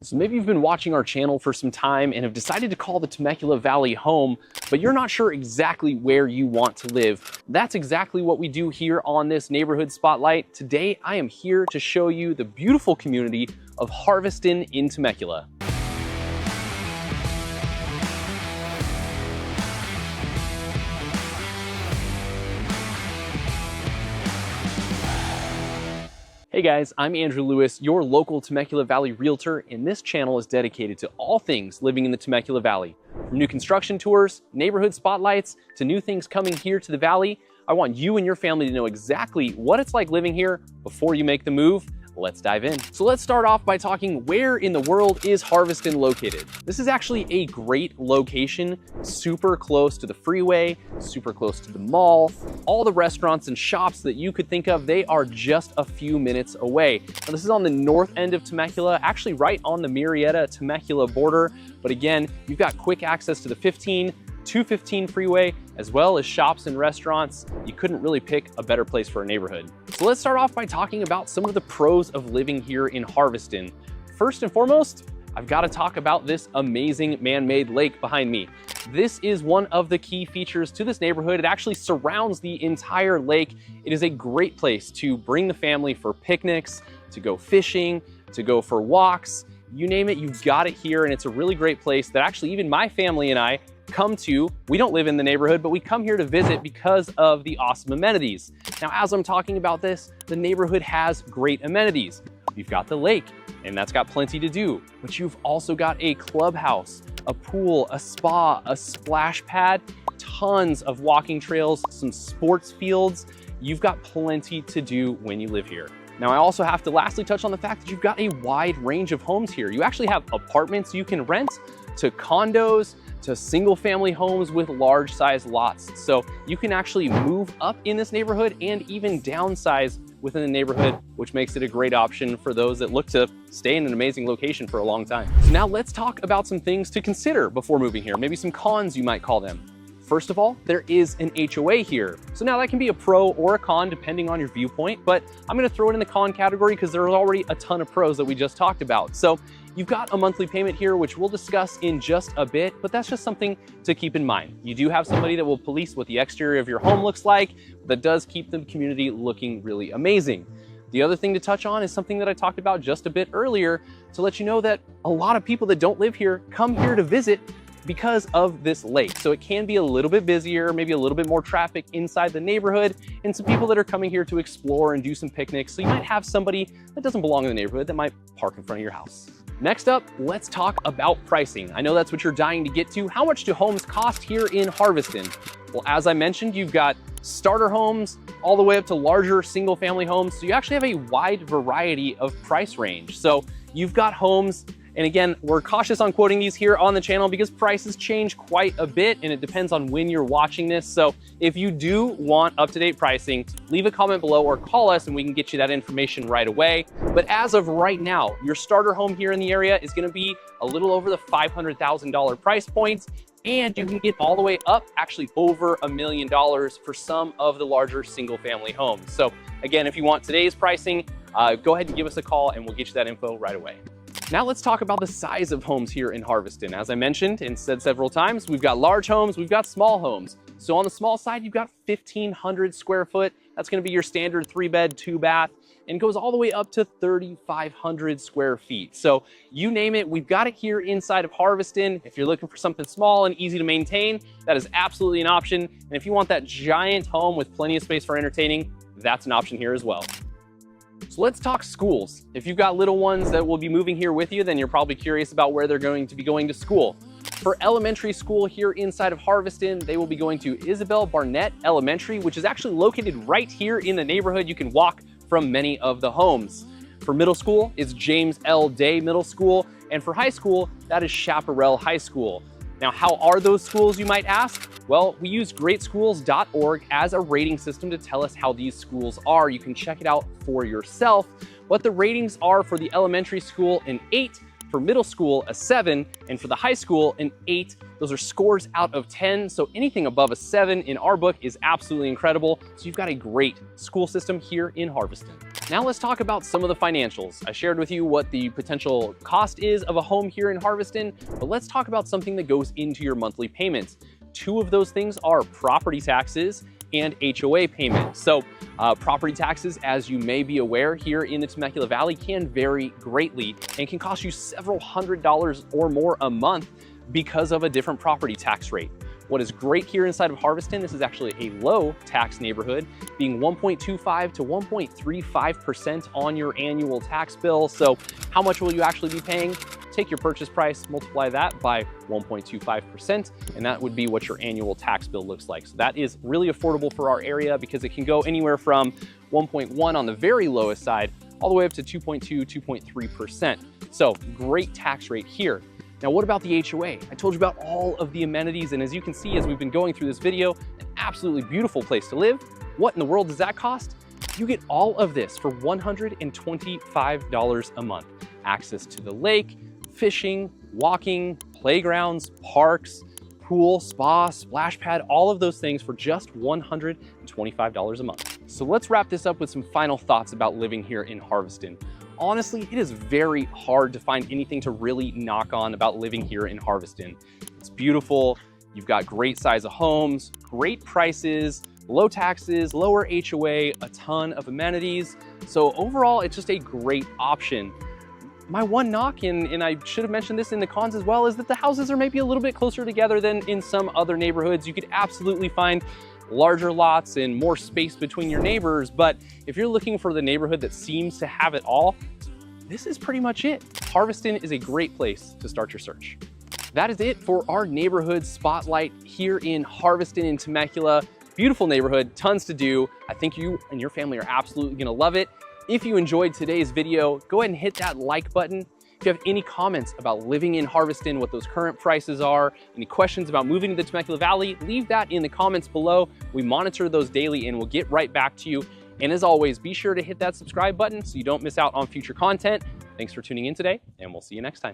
So maybe you've been watching our channel for some time and have decided to call the Temecula Valley home, but you're not sure exactly where you want to live. That's exactly what we do here on this Neighborhood Spotlight. Today, I am here to show you the beautiful community of Harveston in Temecula. Hey guys, I'm Andrew Lewis, your local Temecula Valley realtor, and this channel is dedicated to all things living in the Temecula Valley. From new construction tours, neighborhood spotlights, to new things coming here to the valley, I want you and your family to know exactly what it's like living here before you make the move. Let's dive in. So let's start off by talking where in the world is Harveston located. This is actually a great location, super close to the freeway, super close to the mall. All the restaurants and shops that you could think of, they are just a few minutes away. Now, this is on the north end of Temecula, actually right on the Murrieta-Temecula border. But again, you've got quick access to the 215 freeway, as well as shops and restaurants. You couldn't really pick a better place for a neighborhood. So let's start off by talking about some of the pros of living here in Harveston. First and foremost, I've got to talk about this amazing man-made lake behind me. This is one of the key features to this neighborhood. It actually surrounds the entire lake. It is a great place to bring the family for picnics, to go fishing, to go for walks. You name it, you've got it here, and it's a really great place that actually even my family and I come to. We don't live in the neighborhood, but we come here to visit because of the awesome amenities. Now, as I'm talking about this, the neighborhood has great amenities. You've got the lake, and that's got plenty to do, but you've also got a clubhouse, a pool, a spa, a splash pad, tons of walking trails, some sports fields. You've got plenty to do when you live here. Now, I also have to lastly touch on the fact that you've got a wide range of homes here. You actually have apartments you can rent, to condos, to single family homes with large size lots. So you can actually move up in this neighborhood and even downsize within the neighborhood, which makes it a great option for those that look to stay in an amazing location for a long time. So now let's talk about some things to consider before moving here, maybe some cons you might call them. First of all, there is an HOA here. So now that can be a pro or a con depending on your viewpoint, but I'm gonna throw it in the con category because there's already a ton of pros that we just talked about. So you've got a monthly payment here, which we'll discuss in just a bit, but that's just something to keep in mind. You do have somebody that will police what the exterior of your home looks like, that does keep the community looking really amazing. The other thing to touch on is something that I talked about just a bit earlier to let you know that a lot of people that don't live here come here to visit because of this lake. So it can be a little bit busier, maybe a little bit more traffic inside the neighborhood, and some people that are coming here to explore and do some picnics. So you might have somebody that doesn't belong in the neighborhood that might park in front of your house. Next up, let's talk about pricing. I know that's what you're dying to get to. How much do homes cost here in Harveston? Well, as I mentioned, you've got starter homes all the way up to larger single family homes. So you actually have a wide variety of price range. So you've got homes, and again, we're cautious on quoting these here on the channel because prices change quite a bit and it depends on when you're watching this. So if you do want up-to-date pricing, leave a comment below or call us and we can get you that information right away. But as of right now, your starter home here in the area is gonna be a little over the $500,000 price point, and you can get all the way up, actually over $1 million for some of the larger single family homes. So again, if you want today's pricing, go ahead and give us a call and we'll get you that info right away. Now let's talk about the size of homes here in Harveston. As I mentioned and said several times, we've got large homes, we've got small homes. So on the small side, you've got 1,500 square foot. That's gonna be your standard 3-bed, 2-bath, and goes all the way up to 3,500 square feet. So you name it, we've got it here inside of Harveston. If you're looking for something small and easy to maintain, that is absolutely an option. And if you want that giant home with plenty of space for entertaining, that's an option here as well. So let's talk schools. If you've got little ones that will be moving here with you, then you're probably curious about where they're going to be going to school. For elementary school here inside of Harveston, they will be going to Isabel Barnett Elementary, which is actually located right here in the neighborhood. You can walk from many of the homes. For middle school, it's James L. Day Middle School. And for high school, that is Chaparral High School. Now, how are those schools, you might ask? Well, we use greatschools.org as a rating system to tell us how these schools are. You can check it out for yourself. What the ratings are for the elementary school, an 8, for middle school, a 7, and for the high school, an 8. Those are scores out of 10, so anything above a 7 in our book is absolutely incredible. So you've got a great school system here in Harveston. Now let's talk about some of the financials. I shared with you what the potential cost is of a home here in Harveston, but let's talk about something that goes into your monthly payments. Two of those things are property taxes and HOA payments. So property taxes, as you may be aware, here in the Temecula Valley can vary greatly and can cost you several $100s or more a month because of a different property tax rate. What is great here inside of Harveston, this is actually a low tax neighborhood, being 1.25 to 1.35% on your annual tax bill. So how much will you actually be paying? Take your purchase price, multiply that by 1.25%, and that would be what your annual tax bill looks like. So that is really affordable for our area because it can go anywhere from 1.1 on the very lowest side, all the way up to 2.2, 2.3%. So great tax rate here. Now, what about the HOA? I told you about all of the amenities, and as you can see, as we've been going through this video, an absolutely beautiful place to live. What in the world does that cost? You get all of this for $125 a month. Access to the lake, fishing, walking, playgrounds, parks, pool, spa, splash pad, all of those things for just $125 a month. So let's wrap this up with some final thoughts about living here in Harveston. Honestly, it is very hard to find anything to really knock on about living here in Harveston. It's beautiful, you've got great size of homes, great prices, low taxes, lower HOA, a ton of amenities. So overall, it's just a great option. My one knock, and I should have mentioned this in the cons as well, is that the houses are maybe a little bit closer together than in some other neighborhoods. You could absolutely find larger lots and more space between your neighbors, but if you're looking for the neighborhood that seems to have it all, this is pretty much it. Harveston is a great place to start your search. That is it for our neighborhood spotlight here in Harveston in Temecula. Beautiful neighborhood, tons to do. I think you and your family are absolutely gonna love it. If you enjoyed today's video, go ahead and hit that like button. If you have any comments about living in Harveston, what those current prices are, any questions about moving to the Temecula Valley, leave that in the comments below. We monitor those daily and we'll get right back to you. And as always, be sure to hit that subscribe button so you don't miss out on future content. Thanks for tuning in today, and we'll see you next time.